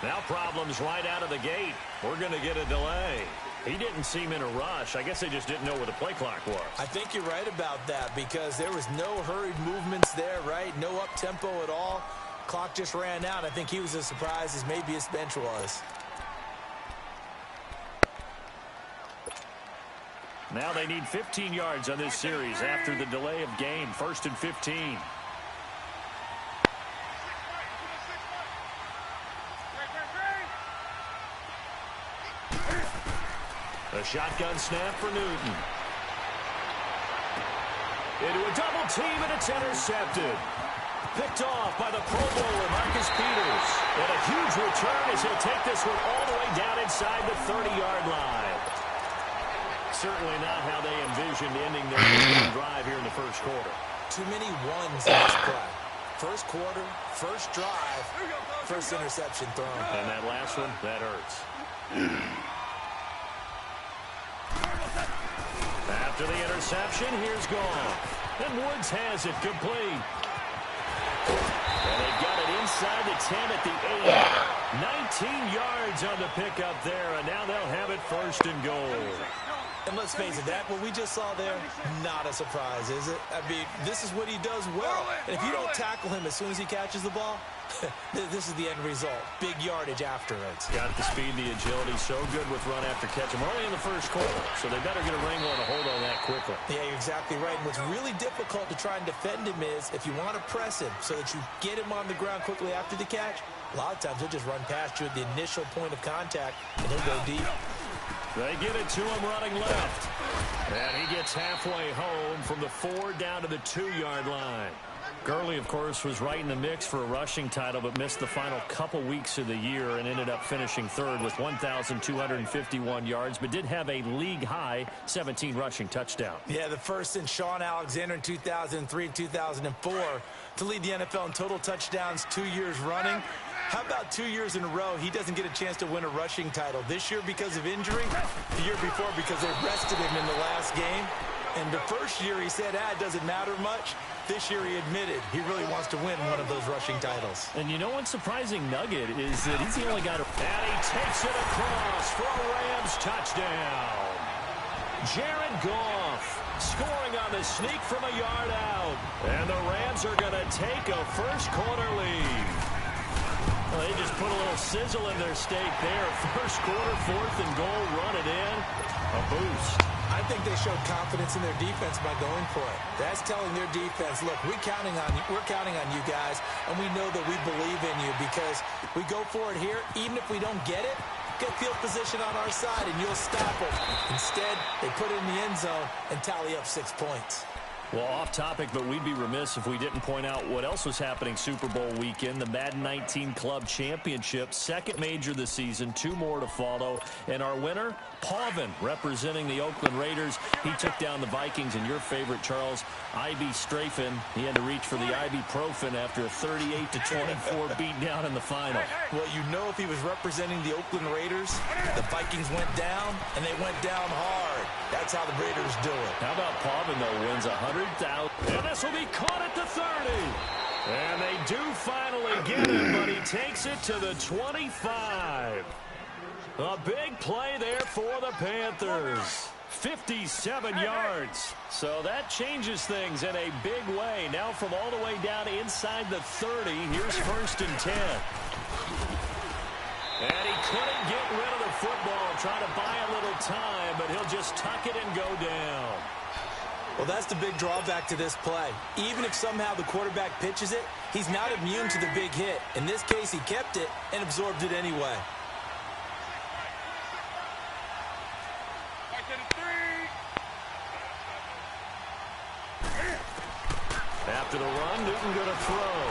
Now problems right out of the gate. We're going to get a delay. He didn't seem in a rush. I guess they just didn't know where the play clock was. I think you're right about that because there was no hurried movements there, right? No up-tempo at all. Clock just ran out. I think he was as surprised as maybe his bench was. Now they need 15 yards on this series after the delay of game. 1st and 15. A shotgun snap for Newton. Into a double team, and it's intercepted. Picked off by the Pro Bowler, Marcus Peters. And a huge return as he'll take this one all the way down inside the 30-yard line. Certainly not how they envisioned ending their drive here in the first quarter. Too many ones in this play. First quarter, first drive, first interception thrown. And that last one, that hurts. After the interception, here's Goff. And Woods has it complete. And they got it inside the 10 at the 8. 19 yards on the pickup there, and now they'll have it 1st and goal. And let's face it, that what we just saw there, not a surprise, is it? I mean, this is what he does well. And if you don't tackle him as soon as he catches the ball, this is the end result. Big yardage afterwards. Got the speed, the agility, so good with run after catch. I'm only in the first quarter, so they better get a wrangle and a hold on that quickly. Yeah, you're exactly right. And what's really difficult to try and defend him is if you want to press him so that you get him on the ground quickly after the catch, a lot of times he'll just run past you at the initial point of contact, and he'll go deep. They get it to him running left. And he gets halfway home from the 4 down to the 2-yard line. Gurley, of course, was right in the mix for a rushing title, but missed the final couple weeks of the year and ended up finishing 3rd with 1,251 yards, but did have a league-high 17 rushing touchdowns. Yeah, the first since Sean Alexander in 2003 and 2004 to lead the NFL in total touchdowns 2 years running. How about 2 years in a row he doesn't get a chance to win a rushing title? This year because of injury, the year before because they rested him in the last game. And the first year he said, it doesn't matter much. This year he admitted he really wants to win one of those rushing titles. And you know one surprising nugget is that he's the only guy to... And he takes it across for a Rams touchdown. Jared Goff scoring on the sneak from a yard out. And the Rams are going to take a first quarter lead. Well, they just put a little sizzle in their steak there. First quarter, 4th and goal, run it in. A boost. I think they showed confidence in their defense by going for it. That's telling their defense, look, we're counting on you guys, and we know that we believe in you because we go for it here. Even if we don't get it, get field position on our side, and you'll stop them. Instead, they put it in the end zone and tally up 6 points. Well, off topic, but we'd be remiss if we didn't point out what else was happening Super Bowl weekend. The Madden 19 Club Championship, 2nd major this season, 2 more to follow. And our winner, Pavin, representing the Oakland Raiders. He took down the Vikings, and your favorite, Charles, Ibuprofen. He had to reach for the ibuprofen after a 38-24 beatdown in the final. Well, you know if he was representing the Oakland Raiders, the Vikings went down, and they went down hard. That's how the Raiders do it. How about Pavin, though, wins $100,000. And this will be caught at the 30. And they do finally get it, but he takes it to the 25. A big play there for the Panthers. 57 yards. So that changes things in a big way. Now from all the way down inside the 30, here's 1st and 10. And he couldn't get rid of the football, trying to buy a little time, but he'll just tuck it and go down. Well, that's the big drawback to this play. Even if somehow the quarterback pitches it, he's not immune to the big hit. In this case, he kept it and absorbed it anyway. After the run, Newton going to throw.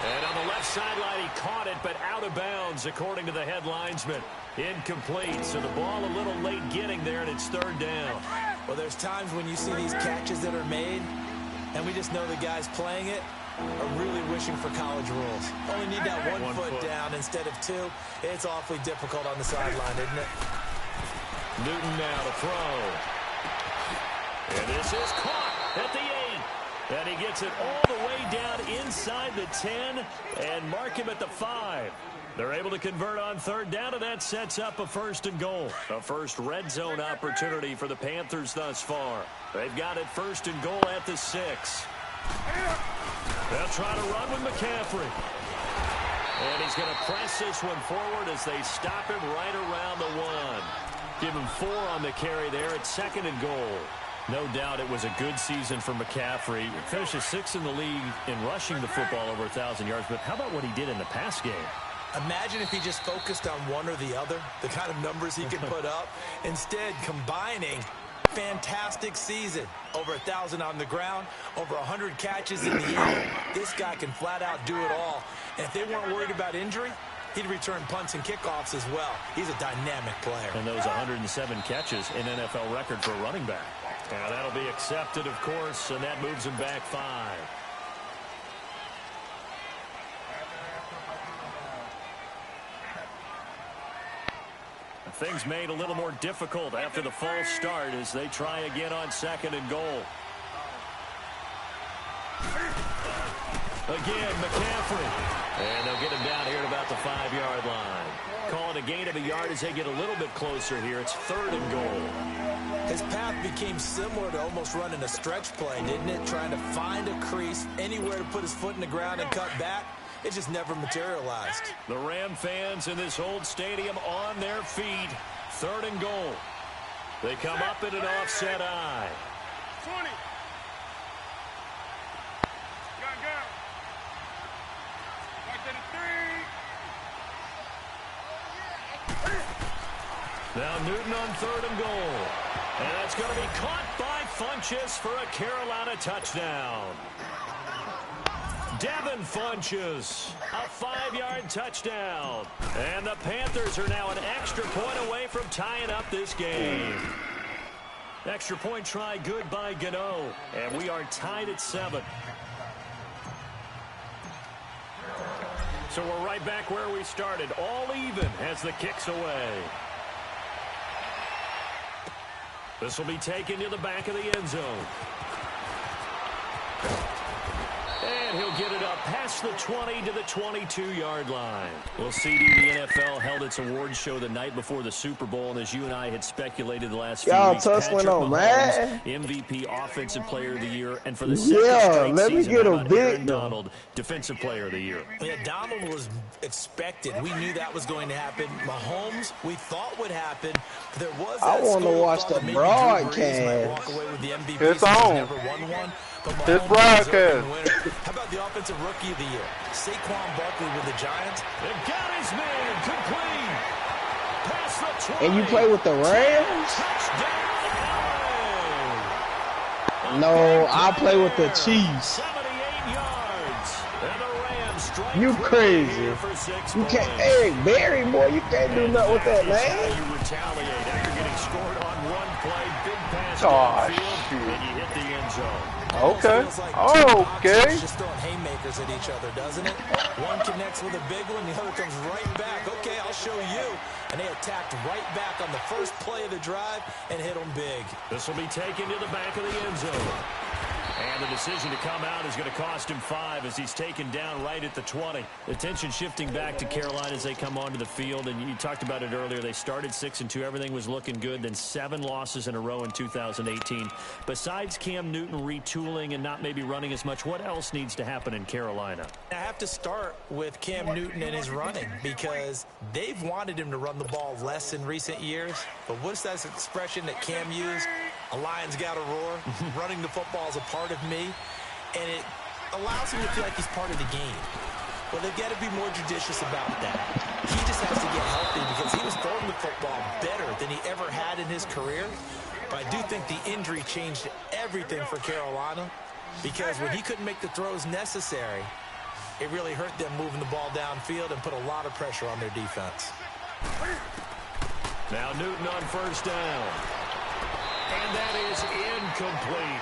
And on the left sideline, he caught it, but out of bounds, according to the head linesman. Incomplete, so the ball a little late getting there, and it's 3rd down. Well, there's times when you see these catches that are made, and we just know the guys playing it are really wishing for college rules. Only need that one foot down instead of 2. It's awfully difficult on the sideline, isn't it? Newton now to throw. And this is caught at the 8. And he gets it all the way down inside the 10 and mark him at the 5. They're able to convert on third down, and that sets up a 1st and goal. A first red zone opportunity for the Panthers thus far. They've got it 1st and goal at the 6. They'll try to run with McCaffrey. And he's going to press this one forward as they stop him right around the 1. Give him 4 on the carry there at 2nd and goal. No doubt it was a good season for McCaffrey. He finishes 6th in the league in rushing the football over 1,000 yards. But how about what he did in the pass game? Imagine if he just focused on one or the other, the kind of numbers he could put up. Instead, combining fantastic season. Over 1,000 on the ground, over 100 catches in the air. This guy can flat out do it all. And if they weren't worried about injury, he'd return punts and kickoffs as well. He's a dynamic player. And those 107 catches, an NFL record for a running back. Now that'll be accepted, of course, and that moves him back 5. Things made a little more difficult after the false start as they try again on 2nd and goal. Again, McCaffrey. And they'll get him down here at about the 5-yard line. Call it a gain of a yard as they get a little bit closer here. It's 3rd and goal. His path became similar to almost running a stretch play, didn't it? Trying to find a crease, anywhere to put his foot in the ground and cut back. It just never materialized. The Ram fans in this old stadium on their feet. 3rd and goal. They come up in an offset eye. 20. Go. Right to the 3. Now Newton on 3rd and goal. And that's going to be caught by Funchess for a Carolina touchdown. Devin Funchess, a 5-yard touchdown. And the Panthers are now an extra point away from tying up this game. Extra point try good by Gano. And we are tied at 7. So we're right back where we started. All even as the kick's away. This will be taken to the back of the end zone. And he'll get it up past the 20 to the 22-yard line. Well, CD, the NFL held its awards show the night before the Super Bowl, and as you and I had speculated the last few weeks, Patrick Mahomes, MVP, Offensive Player of the Year, and for the second straight season, Aaron Donald, Defensive Player of the Year. Yeah, Donald was expected. We knew that was going to happen. Mahomes, we thought would happen. There was that I want to watch the broadcast. Walk away with the MVP. It's on. Never won one. It's broadcast. How about the Offensive Rookie of the Year? Saquon Barkley with the Giants. They've got his man complete. Past the 20. And you play with the Rams? No, I play with the Chiefs. 78 yards. And the Rams strike You crazy. You can't, Eric Berry, boy, you can't do nothing with that, man. You retaliate after getting scored on one play. Big pass Shoot. and you hit the end zone. Okay. Okay. Just throwing haymakers at each other, doesn't it? One connects with a big one, the other comes right back. Okay, I'll show you. And they attacked right back on the first play of the drive and hit them big. This will be taken to the back of the end zone. And the decision to come out is going to cost him 5 as he's taken down right at the 20. Attention shifting back to Carolina as they come onto the field. And you talked about it earlier. They started 6-2. Everything was looking good. Then 7 losses in a row in 2018. Besides Cam Newton retooling and not maybe running as much, what else needs to happen in Carolina? I have to start with Cam Newton and his running because they've wanted him to run the ball less in recent years. But what's that expression that Cam used? A lion's got to roar. Running the football is a part of me, and it allows him to feel like he's part of the game. Well, they've got to be more judicious about that. He just has to get healthy because he was throwing the football better than he ever had in his career. But I do think the injury changed everything for Carolina because when he couldn't make the throws necessary, it really hurt them moving the ball downfield and put a lot of pressure on their defense. Now Newton on first down. And that is incomplete.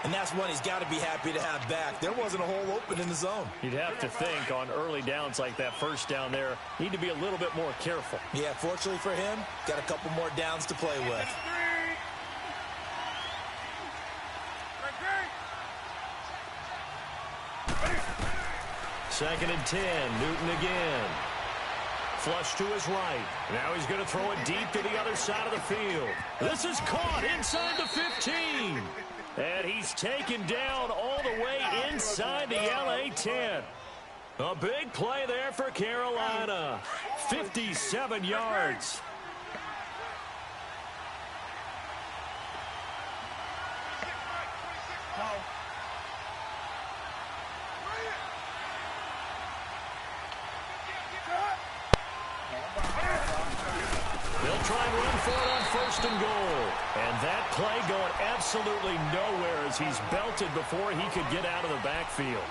And that's one he's got to be happy to have back. There wasn't a hole open in the zone. You'd have to think on early downs like that first down there, need to be a little bit more careful. Yeah, fortunately for him, got a couple more downs to play with. 2nd and 10. Newton again. Flush to his right. Now he's going to throw it deep to the other side of the field. This is caught inside the 15. And he's taken down all the way inside the LA 10. A big play there for Carolina. 57 yards. They'll try and run for it on 1st and goal. And that play going absolutely nowhere as he's belted before he could get out of the backfield.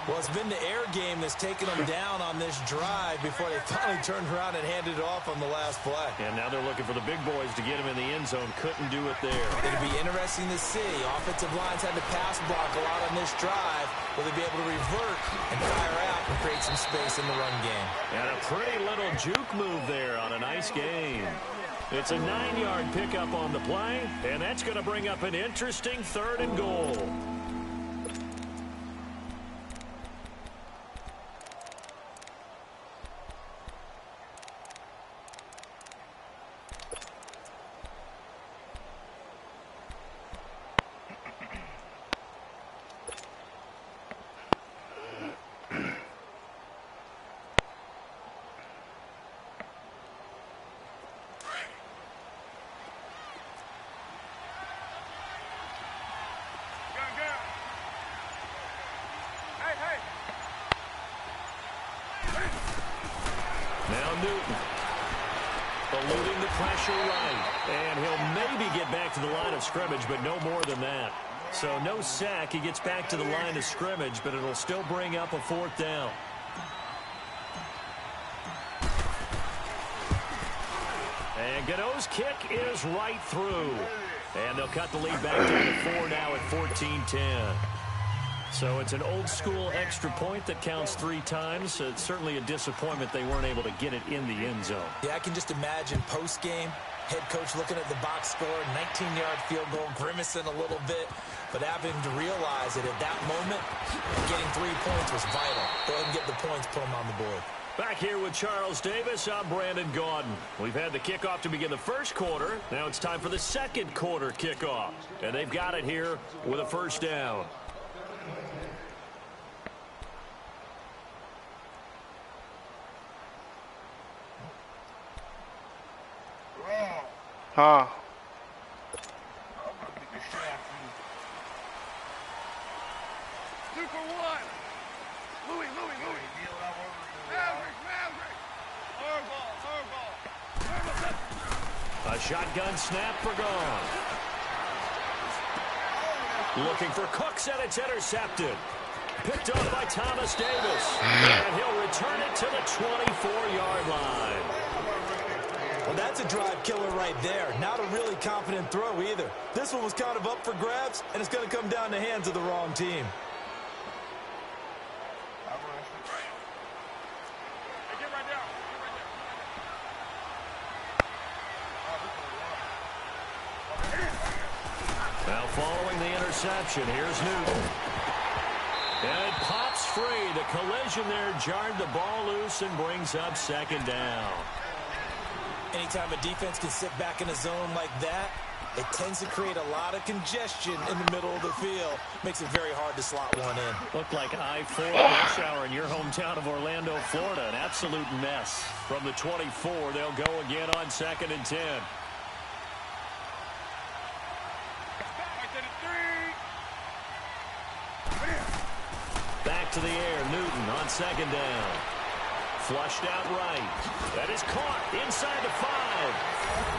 Well, it's been the air game that's taken them down on this drive before they finally turned around and handed it off on the last play. And now they're looking for the big boys to get him in the end zone. Couldn't do it there. It'll be interesting to see. Offensive lines had to pass block a lot on this drive. Will they be able to revert and fire out and create some space in the run game? And a pretty little juke move there on a nice game. It's a 9-yard pickup on the play, and that's going to bring up an interesting 3rd and goal. Now Newton, eluding the pressure right, and he'll maybe get back to the line of scrimmage, but no more than that. So no sack, he gets back to the line of scrimmage, but it'll still bring up a 4th down. And Gano's kick is right through. And they'll cut the lead back down to 4 now at 14-10. So it's an old-school extra point that counts 3 times. It's certainly a disappointment they weren't able to get it in the end zone. Yeah, I can just imagine post-game, head coach looking at the box score, 19-yard field goal, grimacing a little bit, but having to realize that at that moment, getting 3 points was vital. Go ahead and get the points, put them on the board. Back here with Charles Davis, I'm Brandon Gaudin. We've had the kickoff to begin the first quarter. Now it's time for the second quarter kickoff. And they've got it here with a 1st down. Huh. 2 for 1. Louis. Hardball. A shotgun snap for Gone. Looking for Cooks, and it's intercepted. Picked up by Thomas Davis. And he'll return it to the 24-yard line. Well, that's a drive killer right there. Not a really confident throw either. This one was kind of up for grabs, and it's going to come down in the hands of the wrong team. Get right down. Now following the interception, here's Newton. And it pops free. The collision there jarred the ball loose and brings up 2nd down. Anytime a defense can sit back in a zone like that, it tends to create a lot of congestion in the middle of the field. Makes it very hard to slot one in. Looked like I-4 rush hour in your hometown of Orlando, Florida. An absolute mess. From the 24, they'll go again on 2nd and 10. Back to the air, Newton on 2nd down. Flushed out right. That is caught inside the 5.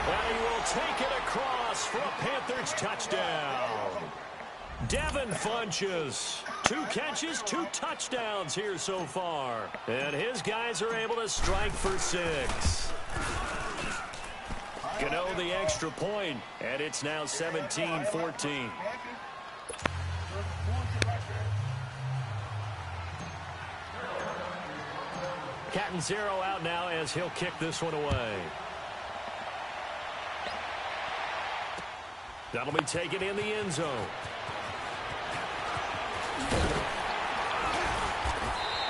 And he will take it across for a Panthers touchdown. Devin Funchess. 2 catches, 2 touchdowns here so far. And his guys are able to strike for 6. Gano the extra point, and it's now 17-14. Catanzaro out now as he'll kick this one away. That'll be taken in the end zone.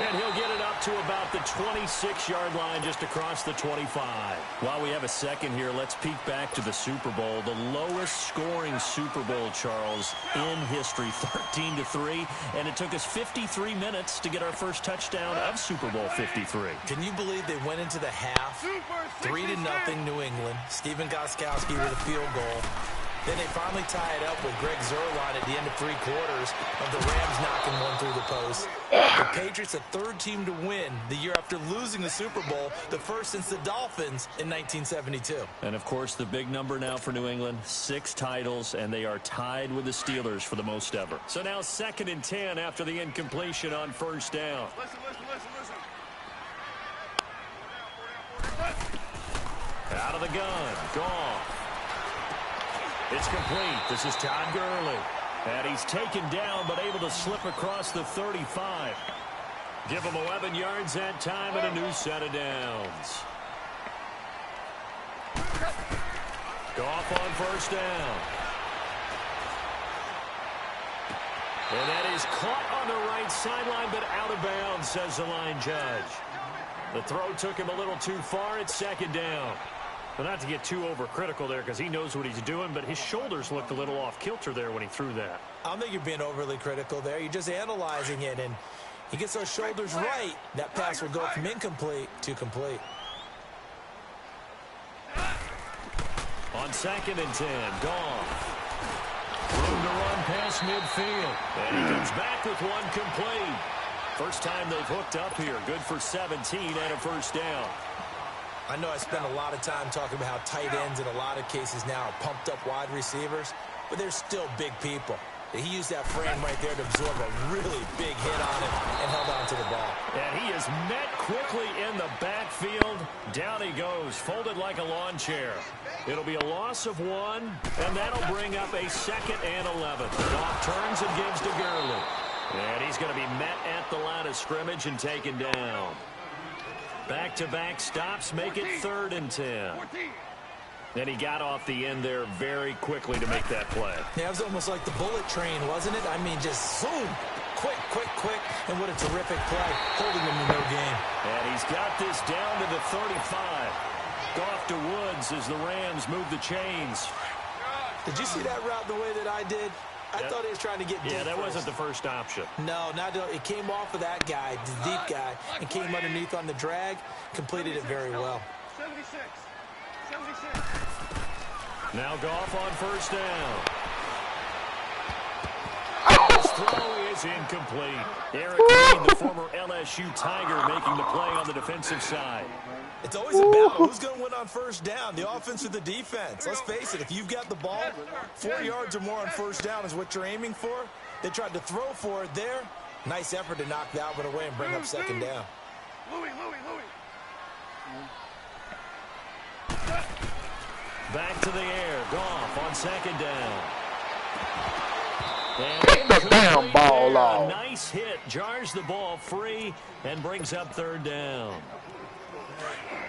And he'll get it up to about the 26-yard line, just across the 25. While we have a second here, let's peek back to the Super Bowl. The lowest scoring Super Bowl, Charles, in history, 13-3. And it took us 53 minutes to get our first touchdown of Super Bowl 53. Can you believe they went into the half, 3-0 New England, Stephen Gostkowski with a field goal. Then they finally tie it up with Greg Zuerlein at the end of 3 quarters of the Rams knocking one through the post. The Patriots, a third team to win the year after losing the Super Bowl, the first since the Dolphins in 1972. And, of course, the big number now for New England, 6 titles, and they are tied with the Steelers for the most ever. So now 2nd and 10 after the incompletion on first down. Listen. Out of the gun, Goff. It's complete. This is Todd Gurley. And he's taken down, but able to slip across the 35. Give him 11 yards that time and a new set of downs. Goff on first down. And that is caught on the right sideline, but out of bounds, says the line judge. The throw took him a little too far at 2nd down. But not to get too overcritical there because he knows what he's doing, but his shoulders looked a little off kilter there when he threw that. I don't think you're being overly critical there. You're just analyzing it, and he gets those shoulders right. That pass will go from incomplete to complete. On 2nd and 10, Goff. Room to run past midfield. And he comes back with one complete. First time they've hooked up here. Good for 17 and a first down. I know I spend a lot of time talking about how tight ends in a lot of cases now are pumped up wide receivers, but they're still big people. He used that frame right there to absorb a really big hit on him and held on to the ball. And he is met quickly in the backfield. Down he goes, folded like a lawn chair. It'll be a loss of 1, and that'll bring up a 2nd and 11. Goff turns and gives to Gurley. And he's going to be met at the line of scrimmage and taken down. Back-to-back stops make it 3rd and 10. And he got off the end there very quickly to make that play. Yeah, it was almost like the bullet train, wasn't it? I mean, just zoom, quick, and what a terrific play, holding him to no gain. And he's got this down to the 35. Goff to Woods as the Rams move the chains. Did you see that route the way that I did? I thought he was trying to get deep. Yeah, that first. wasn't the first option. No, it came off of that guy, the deep guy, and came underneath on the drag, completed it very well. 76. Now Goff on first down. His throw is incomplete. Eric Reed, the former LSU Tiger, making the play on the defensive side. It's always a battle. Who's going to win on first down, the offense or the defense? Let's face it, if you've got the ball, 4 yards or more on first down is what you're aiming for. They tried to throw for it there. Nice effort to knock that one away and bring up 2nd down. Louis. Back to the air. Goff on 2nd down. Get the damn ball off. A nice hit. Jars the ball free and brings up 3rd down.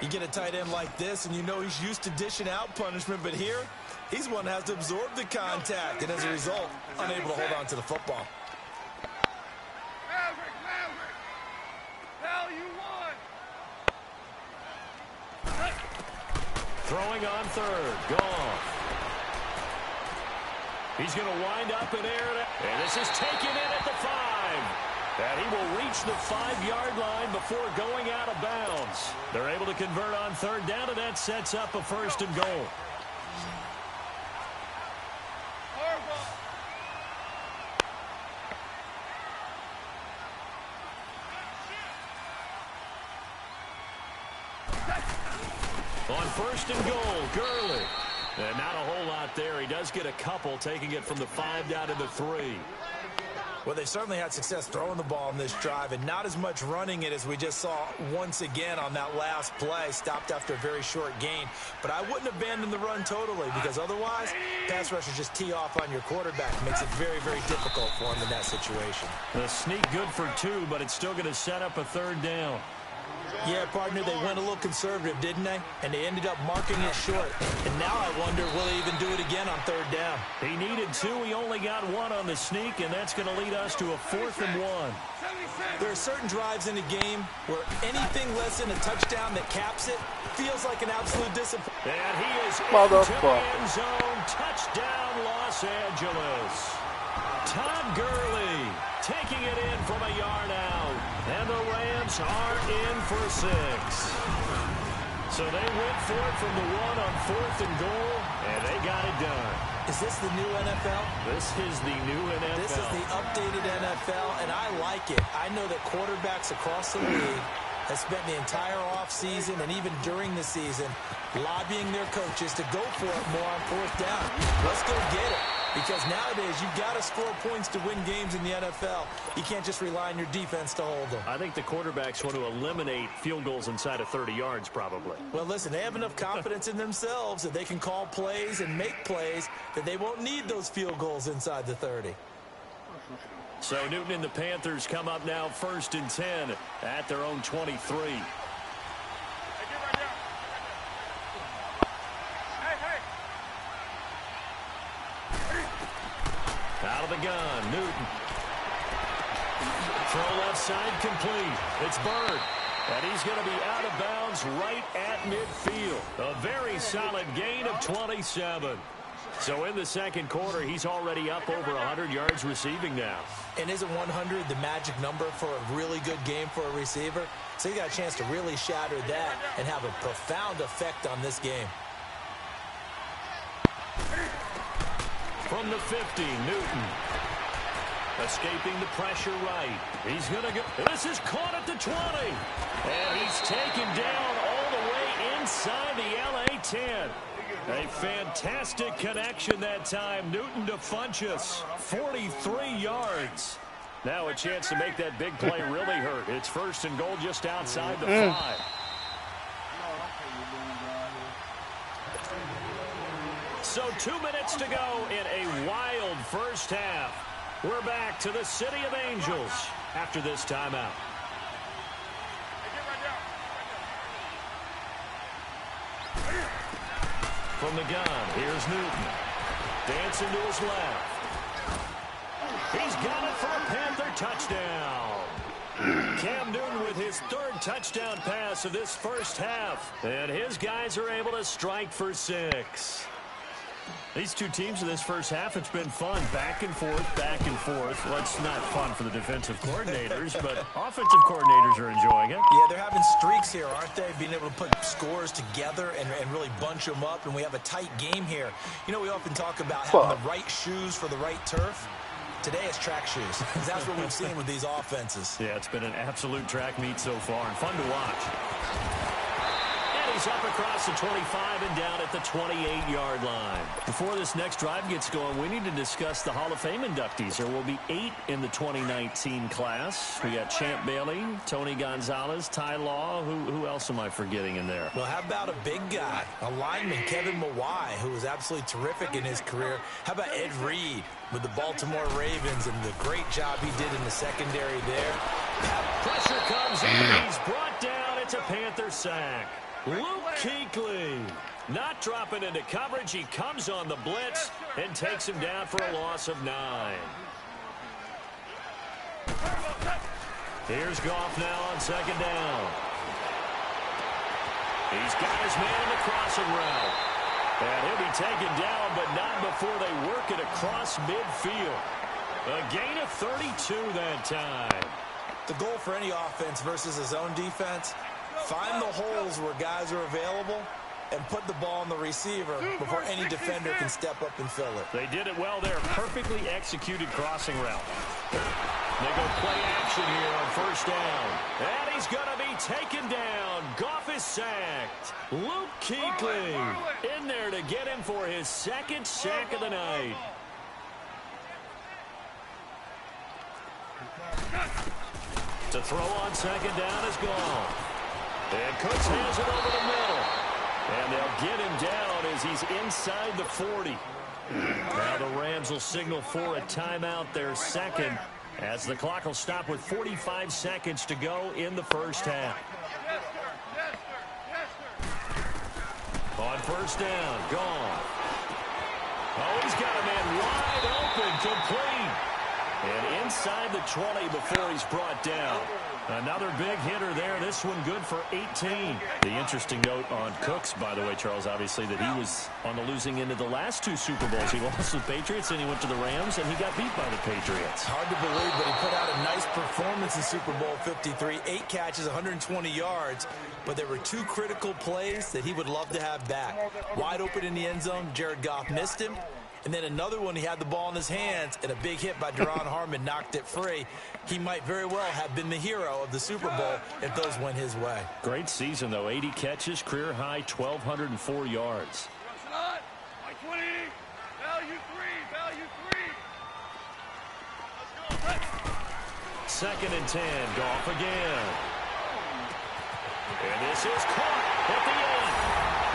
You get a tight end like this, and you know he's used to dishing out punishment, but here, he's one that has to absorb the contact, and as a result, unable to hold on to the football. Maverick. Hell, you won. Throwing on 3rd. Goff. He's going to wind up in air. And this is taken in at the 5. And he will reach the 5-yard line before going out of bounds. They're able to convert on 3rd down, and that sets up a 1st and goal. On 1st and goal, Gurley. And not a whole lot there. He does get a couple, taking it from the 5 down to the 3. Well, they certainly had success throwing the ball in this drive, and not as much running it as we just saw once again on that last play. Stopped after a very short gain. But I wouldn't abandon the run totally, because otherwise, pass rushers just tee off on your quarterback. Makes it very, very difficult for him in that situation. The sneak good for 2, but it's still going to set up a 3rd down. Yeah, partner, they went a little conservative, didn't they? And they ended up marking it short. And now I wonder, will he even do it again on third down? He needed 2. He only got 1 on the sneak, and that's going to lead us to a 4th and 1. There are certain drives in a game where anything less than a touchdown that caps it feels like an absolute disappointment. And he is into the end zone. Touchdown, Los Angeles. Todd Gurley taking it in from a yard out. And the Rams are in for 6. So they went for it from the 1 on 4th and goal, and they got it done. Is this the new NFL? This is the new NFL. This is the updated NFL, and I like it. I know that quarterbacks across the league have spent the entire offseason and even during the season lobbying their coaches to go for it more on 4th down. Let's go get it. Because nowadays, you've got to score points to win games in the NFL. You can't just rely on your defense to hold them. I think the quarterbacks want to eliminate field goals inside of 30 yards, probably. Well, listen, they have enough confidence in themselves that they can call plays and make plays that they won't need those field goals inside the 30. So Newton and the Panthers come up now 1st and 10 at their own 23. Out of the gun, Newton. Throw left side complete. It's Bird. And he's going to be out of bounds right at midfield. A very solid gain of 27. So in the second quarter, he's already up over 100 yards receiving now. And isn't 100 the magic number for a really good game for a receiver? So you got a chance to really shatter that and have a profound effect on this game. From the 50, Newton. Escaping the pressure right. He's going to go. This is caught at the 20. And he's taken down all the way inside the LA 10. A fantastic connection that time. Newton to Funchess. 43 yards. Now a chance to make that big play really hurt. It's 1st and goal just outside the 5. So 2 minutes to go in a wild first half. We're back to the City of Angels after this timeout. From the gun, here's Newton. Dancing to his left. He's got it for a Panther touchdown. Cam Newton with his 3rd touchdown pass of this first half. And his guys are able to strike for 6. These two teams in this first half, it's been fun. Back and forth, back and forth. Well, it's not fun for the defensive coordinators, but offensive coordinators are enjoying it. Yeah, they're having streaks here, aren't they? Being able to put scores together and really bunch them up, and we have a tight game here. You know, we often talk about having the right shoes for the right turf. Today it's track shoes, because that's what we've seen with these offenses. Yeah, it's been an absolute track meet so far, and fun to watch. He's up across the 25 and down at the 28-yard line. Before this next drive gets going, we need to discuss the Hall of Fame inductees. There will be 8 in the 2019 class. We got Champ Bailey, Tony Gonzalez, Ty Law. Who else am I forgetting in there? Well, how about a big guy, a lineman, Kevin Mawai, who was absolutely terrific in his career. How about Ed Reed with the Baltimore Ravens and the great job he did in the secondary there? Pressure comes in. He's brought down. It's a Panther sack. Luke Kuechly not dropping into coverage. He comes on the blitz and takes him down for a loss of 9. Here's Goff now on 2nd down. He's got his man in the crossing route. And he'll be taken down, but not before they work it across midfield. A gain of 32 that time. The goal for any offense versus his own defense, find the holes where guys are available and put the ball on the receiver before any defender can step up and fill it. They did it well there. Perfectly executed crossing route. They go play action here on 1st down. And he's going to be taken down. Goff is sacked. Luke Kuechly in there to get him for his 2nd sack of the night. To throw on 2nd down is gone. And Cooks hands it over the middle. And they'll get him down as he's inside the 40. Now the Rams will signal for a timeout, their 2nd, as the clock will stop with 45 seconds to go in the first half. first down. Gone. Oh, he's got a man wide open, complete. And inside the 20 before he's brought down. Another big hitter there. This one good for 18. The interesting note on Cooks, by the way, Charles, obviously, that he was on the losing end of the last two Super Bowls. He lost with Patriots, and he went to the Rams, and he got beat by the Patriots. Hard to believe, but he put out a nice performance in Super Bowl 53. 8 catches, 120 yards. But there were 2 critical plays that he would love to have back. Wide open in the end zone, Jared Goff missed him. And then another one, he had the ball in his hands, and a big hit by Duron Harmon knocked it free. He might very well have been the hero of the Super Bowl if those went his way. Great season, though. 80 catches, career high, 1,204 yards. By 20. Value 3. Value 3. Let's go. Second and 10. Goff again. And this is caught at the end.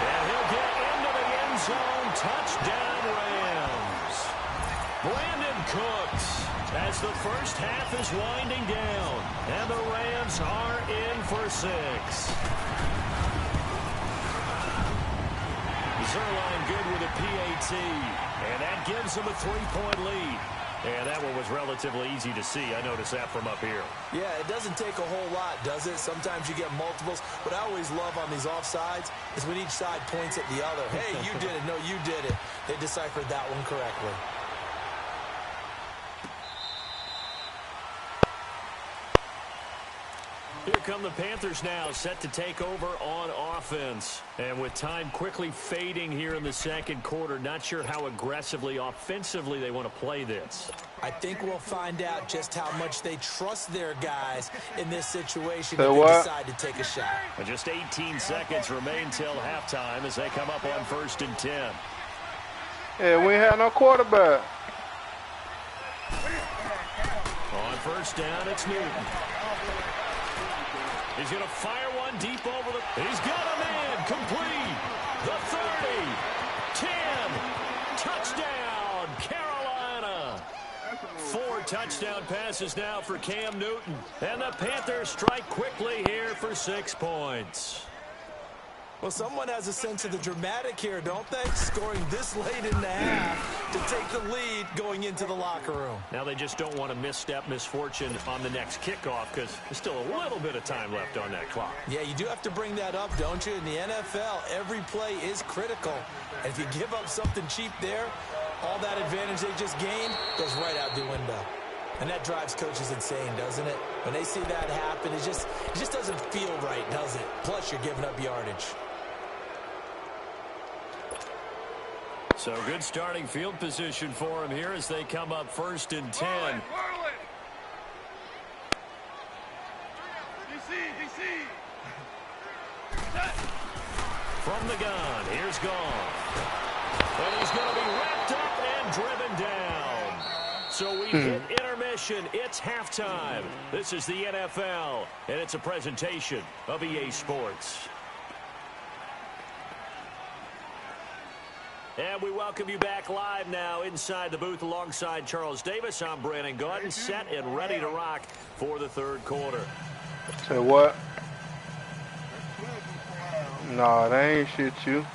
And he'll get into the end zone. Touchdown, Rams. Brandon Cooks as the first half is winding down. And the Rams are in for 6. Zuerlein good with a PAT. And that gives them a 3-point lead. And that one was relatively easy to see. I noticed that from up here. Yeah, it doesn't take a whole lot, does it? Sometimes you get multiples. What I always love on these offsides is when each side points at the other. Hey, you did it. No, you did it. They deciphered that one correctly. Here come the Panthers now, set to take over on offense. And with time quickly fading here in the second quarter, not sure how aggressively, offensively they want to play this. I think we'll find out just how much they trust their guys in this situation So if what? they decide to take a shot. And just 18 seconds remain till halftime as they come up on 1st and 10. Yeah, we ain't had no quarterback. On first down, it's Newton. He's going to fire one deep over the... He's got a man complete. The 30. 10. Touchdown, Carolina. 4 touchdown passes now for Cam Newton. And the Panthers strike quickly here for 6 points. Well, someone has a sense of the dramatic here, don't they? Scoring this late in the half to take the lead going into the locker room. Now they just don't want to misstep misfortune on the next kickoff because there's still a little bit of time left on that clock. Yeah, you do have to bring that up, don't you? In the NFL, every play is critical. And if you give up something cheap there, all that advantage they just gained goes right out the window. And that drives coaches insane, doesn't it? When they see that happen, it just doesn't feel right, does it? Plus, you're giving up yardage. So good starting field position for him here as they come up 1st and 10. DC. From the gun, here's Goff. And he's going to be wrapped up and driven down. So we hit intermission. It's halftime. This is the NFL, and it's a presentation of EA Sports. And we welcome you back live now inside the booth alongside Charles Davis. I'm Brandon Gaudin, set and ready to rock for the third quarter. Say what? Nah, they ain't shit you.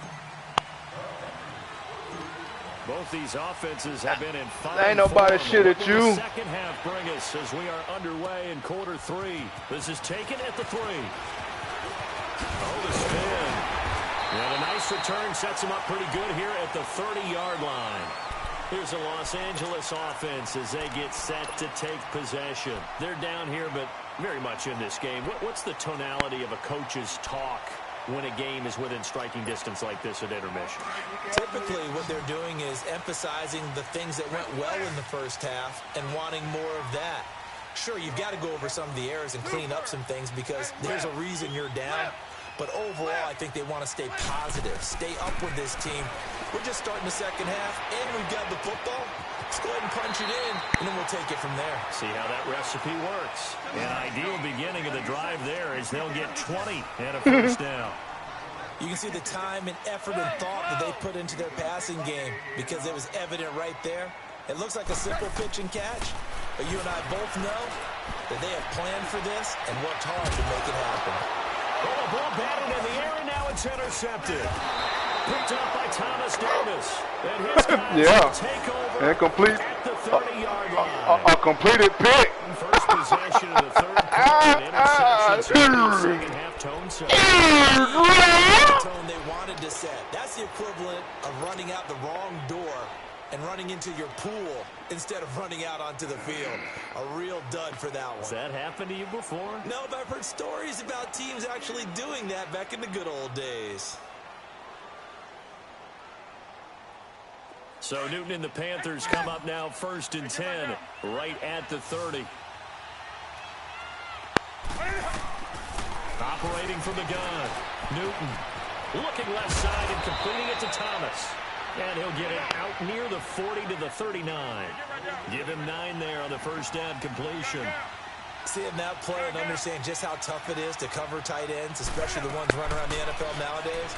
Both these offenses have been in fine Ain't nobody form. shit at you. Second half bring us as we are underway in quarter 3. This is taken at the 3. Oh, the spin. And a nice return sets him up pretty good here at the 30-yard line. Here's the Los Angeles offense as they get set to take possession. They're down here, but very much in this game. What's the tonality of a coach's talk when a game is within striking distance like this at intermission? Typically, what they're doing is emphasizing the things that went well in the first half and wanting more of that. Sure, you've got to go over some of the errors and clean up some things because there's a reason you're down. But overall, I think they want to stay positive, stay up with this team. We're just starting the second half, and we've got the football. Let's go ahead and punch it in, and then we'll take it from there. See how that recipe works. An ideal beginning of the drive there is they'll get 20 and a first down. You can see the time and effort and thought that they put into their passing game because it was evident right there. It looks like a simple pitch and catch, but you and I both know that they have planned for this and worked hard to make it happen. Well, the ball batted in the air, and now it's intercepted. Picked up by Thomas Davis. And his guys Yeah. take over And complete at the 30-yard line. a completed pick. First possession of the third quarter. Interceptions in the second half tone set. Tone they wanted to set. That's the equivalent of running out the wrong door and running into your pool instead of running out onto the field. A real dud for that one. Has that happened to you before? No, but I've heard stories about teams actually doing that back in the good old days. So Newton and the Panthers come up now 1st and 10, right at the 30. Operating from the gun. Newton looking left side and completing it to Thomas. And he'll get it out near the 40 to the 39. Give him 9 there on the first down completion. Seeing that play and understand just how tough it is to cover tight ends, especially the ones running around the NFL nowadays,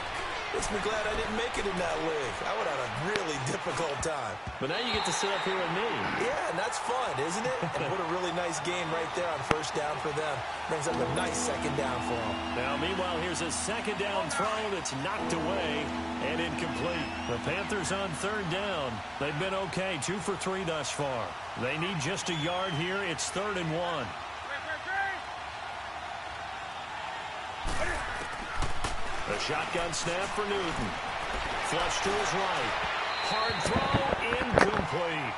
makes me glad I didn't make it in that league. I would have had a really difficult time. But now you get to sit up here with me. Yeah, and that's fun, isn't it? And what a really nice game right there on first down for them. Brings up a nice second down for them. Now, meanwhile, here's a second down throw that's knocked away and incomplete. The Panthers on third down. They've been okay, 2 for 3 thus far. They need just a yard here. It's 3rd and 1. The shotgun snap for Newton. Flush to his right. Hard throw, incomplete.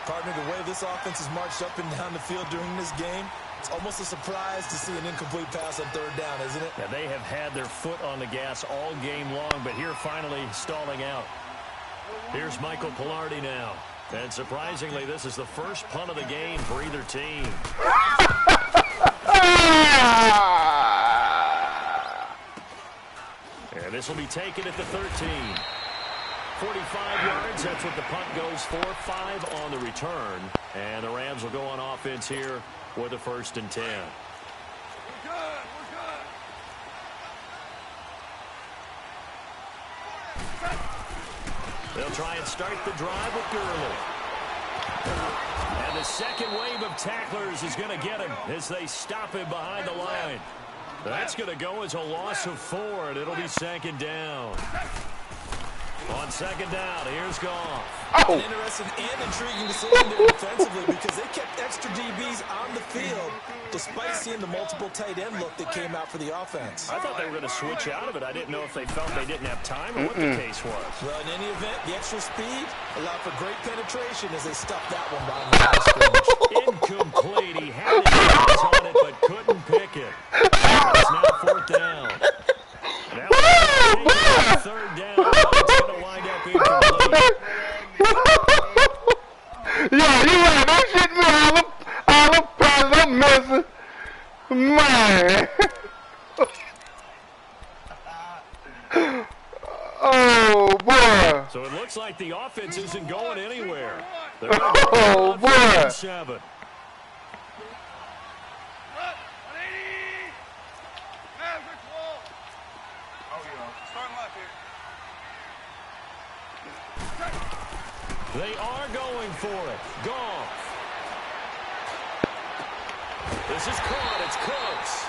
Partner, the way this offense has marched up and down the field during this game, it's almost a surprise to see an incomplete pass on third down, isn't it? Yeah, they have had their foot on the gas all game long, but here finally stalling out. Here's Michael Palardy now. And surprisingly, this is the first punt of the game for either team. And this will be taken at the 13. 45 yards, that's what the punt goes for. 5 on the return. And the Rams will go on offense here with a 1st and 10. We're good. They'll try and start the drive with Gurley. And the second wave of tacklers is going to get him as they stop him behind the line. That's going to go as a loss of 4, and it'll be 2nd down. On 2nd down, here's Goff. An interesting and intriguing decision there defensively because they kept extra DBs on the field despite seeing the multiple tight end look that came out for the offense. I thought they were going to switch out of it. I didn't know if they felt they didn't have time or what the case was. Well, in any event, the extra speed allowed for great penetration as they stuffed that one behind the line of scrimmage. Incomplete. He had his hands on it but couldn't pick it. It's now 4th down. Now it's 3rd down. It's going to wind up incomplete. Yeah, you right. That shit me all the passes I'm missing. Man. Oh, boy. So it looks like the offense isn't going anywhere. They're Oh, boy. 7. They are going for it. Goff. This is caught. It's Cooks.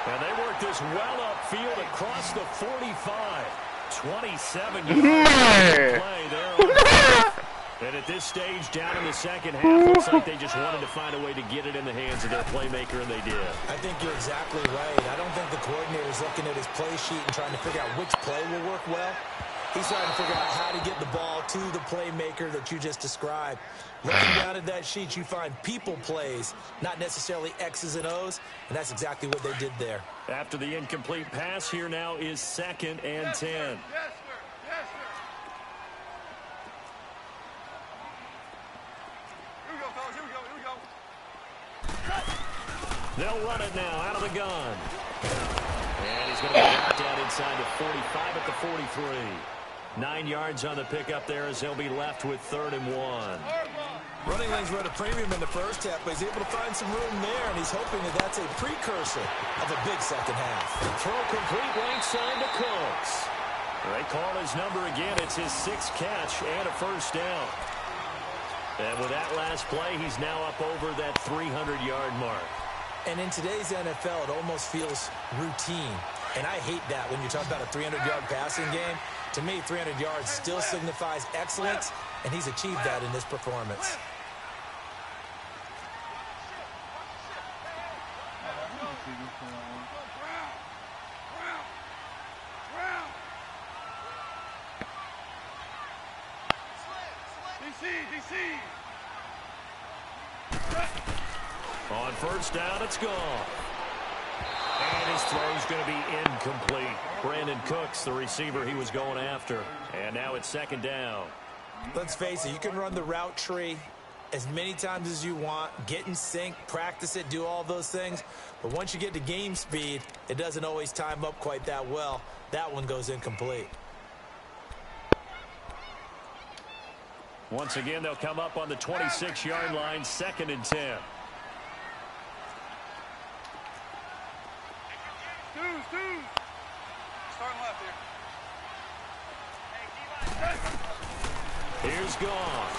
And they work this well upfield across the 45. 27 yards play there. And at this stage, down in the second half, looks like they just wanted to find a way to get it in the hands of their playmaker, and they did. I think you're exactly right. I don't think the coordinator's looking at his play sheet and trying to figure out which play will work well. He's trying to figure out how to get the ball to the playmaker that you just described. Looking down at that sheet, you find people plays, not necessarily X's and O's, and that's exactly what they did there. After the incomplete pass, here now is 2nd and 10. Yes, sir. Yes, sir. Here we go, fellas. Here we go. Here we go. They'll run it now out of the gun. And he's going to be knocked down inside the 45 at the 43. 9 yards on the pickup there as they'll be left with 3rd and 1. Running lanes were at a premium in the first half, but he's able to find some room there, and he's hoping that that's a precursor of a big second half. Throw complete right side to Cooks. They call his number again. It's his 6th catch and a 1st down. And with that last play, he's now up over that 300-yard mark. And in today's NFL, it almost feels routine. And I hate that when you talk about a 300-yard passing game. To me, 300 yards still signifies excellence, and he's achieved that in this performance. On first down, it's gone. And his throw's going to be incomplete. Brandon Cooks, the receiver he was going after. And now it's second down. Let's face it, you can run the route tree as many times as you want, get in sync, practice it, do all those things. But once you get to game speed, it doesn't always time up quite that well. That one goes incomplete. Once again, they'll come up on the 26-yard line, 2nd and 10. Starting left here. Here's Goff.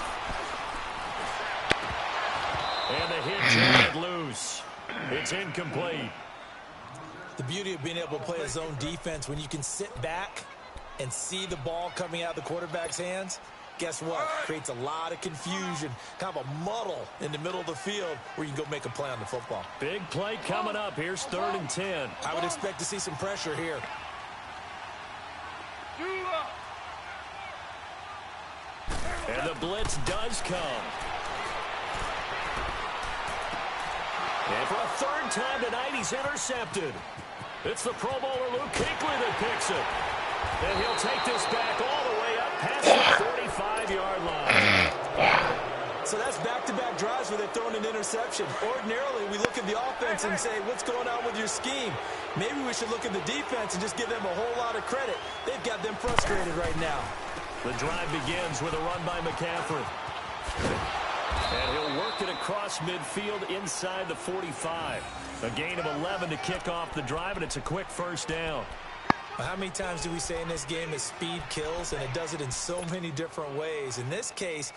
And the hit jammed loose. It's incomplete. The beauty of being able to play a zone defense when you can sit back and see the ball coming out of the quarterback's hands, guess what? Creates a lot of confusion, kind of a muddle in the middle of the field where you can go make a play on the football. Big play coming up. Here's 3rd and 10. I would expect to see some pressure here. And the blitz does come. And for a 3rd time tonight, he's intercepted. It's the Pro Bowler Luke Kuechly that picks it. And he'll take this back all the way up past the 45-yard line. So that's back-to-back drives where they're throwing an interception. Ordinarily, we look at the offense and say, what's going on with your scheme? Maybe we should look at the defense and just give them a whole lot of credit. They've got them frustrated right now. The drive begins with a run by McCaffrey. And he'll work it across midfield inside the 45. A gain of 11 to kick off the drive, and it's a quick first down. How many times do we say in this game that speed kills, and it does it in so many different ways? In this case,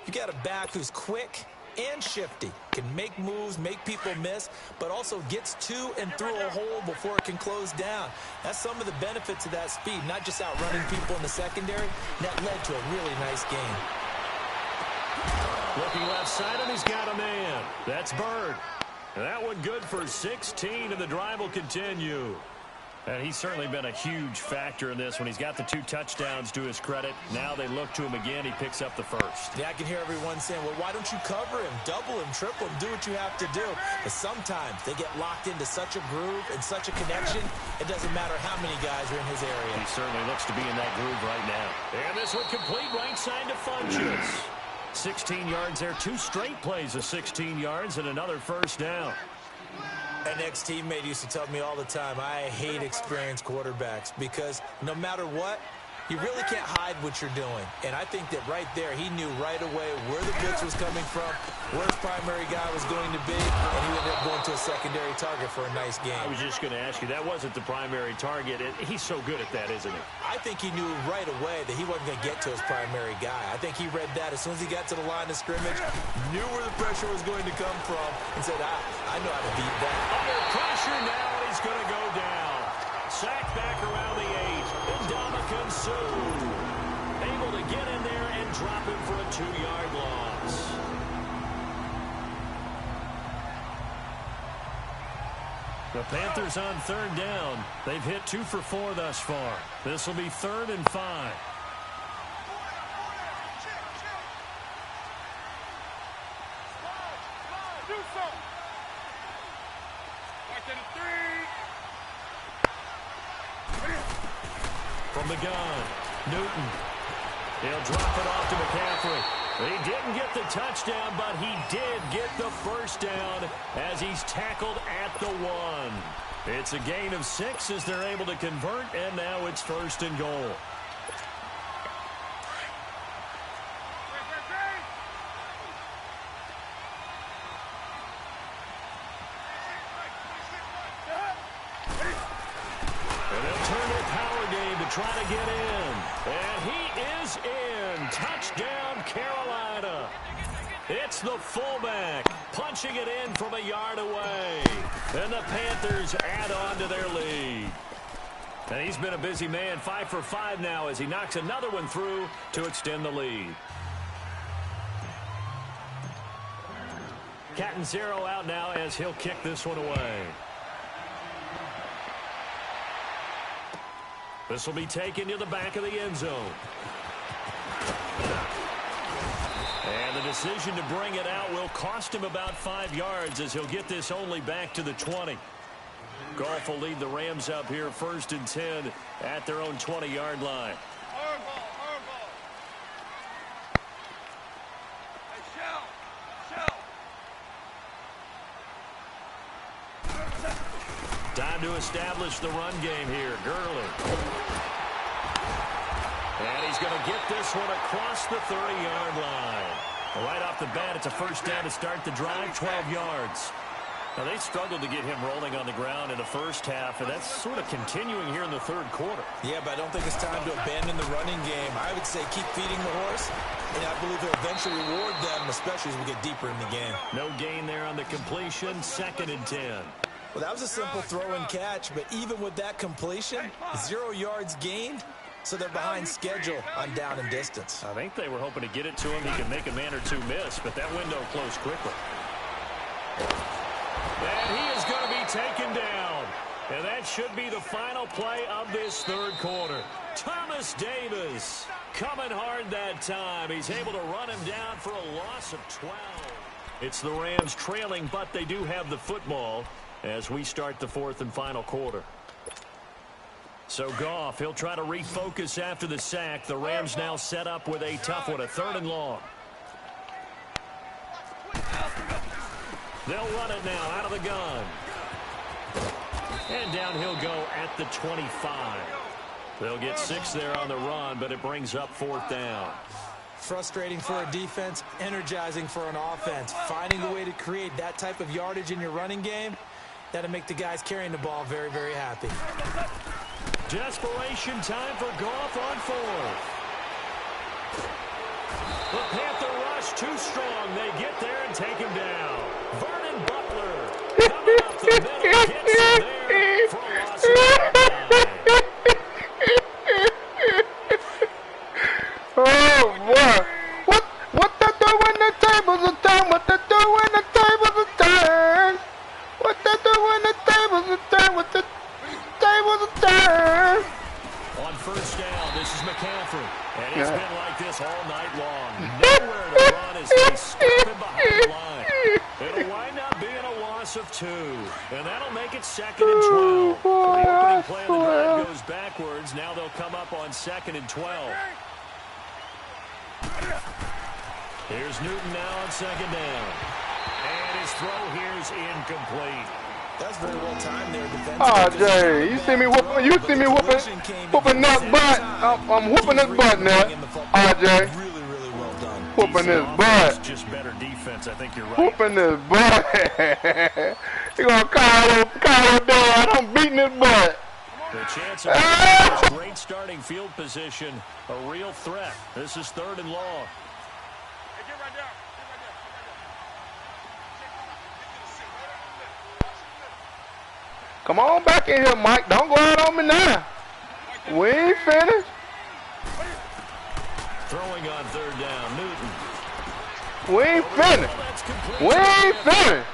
you got a back who's quick and shifty, can make moves, make people miss, but also gets to and through a hole before it can close down. That's some of the benefits of that speed, not just outrunning people in the secondary. That led to a really nice game. Looking left side, and he's got a man. That's Bird. That one good for 16, and the drive will continue. And he's certainly been a huge factor in this when he's got the 2 touchdowns to his credit. Now they look to him again. He picks up the first. Yeah, I can hear everyone saying, well, why don't you cover him, double him, triple him, do what you have to do. But sometimes they get locked into such a groove and such a connection, it doesn't matter how many guys are in his area. He certainly looks to be in that groove right now. And this one complete right side to Funchess. 16 yards there, 2 straight plays of 16 yards and another first down. An ex-teammate used to tell me all the time, I hate experienced quarterbacks because no matter what, you really can't hide what you're doing. And I think that right there, he knew right away where the blitz was coming from, where his primary guy was going to be, and he ended up going to a secondary target for a nice game. I was just going to ask you, that wasn't the primary target. He's so good at that, isn't he? I think he knew right away that he wasn't going to get to his primary guy. I think he read that as soon as he got to the line of scrimmage, knew where the pressure was going to come from, and said, I know how to beat that. Under pressure now, and he's going to go down. Sacked back around the 8. Ndamukong Suh able to get in there and drop him for a 2-yard loss. The Panthers on 3rd down. They've hit 2 for 4 thus far. This will be 3rd and 5. From the gun, Newton. He'll drop it off to McCaffrey. He didn't get the touchdown, but he did get the first down as he's tackled at the 1. It's a gain of 6 as they're able to convert, and now it's 1st and goal. Try to get in, and he is in. Touchdown, Carolina. It's the fullback punching it in from a yard away, and the Panthers add on to their lead. And he's been a busy man, 5 for 5 now as he knocks another one through to extend the lead. Catanzaro out now as he'll kick this one away. This will be taken to the back of the end zone. And the decision to bring it out will cost him about 5 yards as he'll get this only back to the 20. Goff will lead the Rams up here 1st and 10 at their own 20-yard line. Time to establish the run game here. Gurley. And he's going to get this one across the 30-yard line. Right off the bat, it's a first down to start the drive, 12 yards. Now, they struggled to get him rolling on the ground in the first half, and that's sort of continuing here in the third quarter. Yeah, but I don't think it's time to abandon the running game. I would say keep feeding the horse, and I believe he'll eventually reward them, especially as we get deeper in the game. No gain there on the completion, 2nd and 10. Well, that was a simple throw and catch, but even with that completion, 0 yards gained, so they're behind schedule on down and distance. I think they were hoping to get it to him. He could make a man or two miss, but that window closed quickly. And he is going to be taken down. And that should be the final play of this third quarter. Thomas Davis coming hard that time. He's able to run him down for a loss of 12. It's the Rams trailing, but they do have the football as we start the 4th and final quarter. So Goff, he'll try to refocus after the sack. The Rams now set up with a tough one, a 3rd and long. They'll run it now out of the gun. And down he'll go at the 25. They'll get 6 there on the run, but it brings up 4th down. Frustrating for a defense, energizing for an offense. Finding a way to create that type of yardage in your running game, that'll make the guys carrying the ball very, very happy. Desperation time for Goff on 4th. The Panther rush too strong. They get there and take him down. Vernon Butler coming up the middle, gets him there for a loss of 9. Oh, boy. What they do when the tables are turned? What they do when the tables are turned? What they do when the tables are turned? What the tables are turned? On 1st down, this is McCaffrey. And it's been like this all night long. Nowhere to run as they stop him behind the line. It'll wind up being a loss of 2. And that'll make it 2nd and 12. The opening play of the drive goes backwards. Now they'll come up on 2nd and 12. Here's Newton now on 2nd down. And his throw here's incomplete. That's very well timed there, defensively. Oh, Jay, you see me whooping that butt. I'm whooping this butt now. Oh, Jay. Really, really well done. Whooping this butt. Just better defense. I think you're right. Whooping this butt. You gonna call it down. I'm beating this butt. The chance of this great starting field position, a real threat. This is 3rd and long. Hey, get right there. Come on back in here, Mike. Don't go out on me now. We ain't finished. Throwing on 3rd down, Newton. We ain't finished. We ain't finished.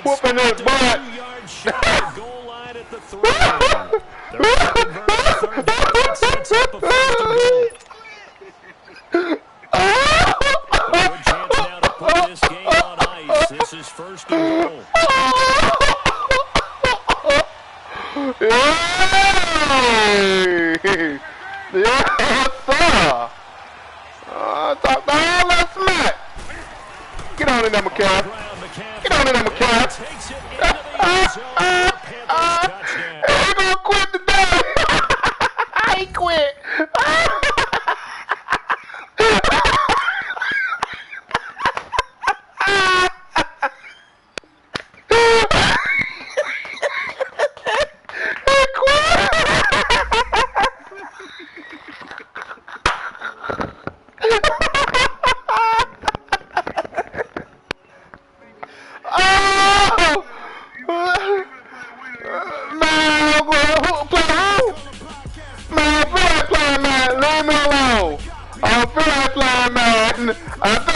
Whooping this butt. 2-yard shot at the goal line at the 3. They're going to convert 3rd down. Sets up a 1st and goal. A good chance now to put this game on ice. This is 1st and goal. Yay! Yes, sir! Talk all that smack. Get on in there, McCaffrey. Get on in there, McCaffrey. I ain't gonna quit today. I ain't quit. Man. I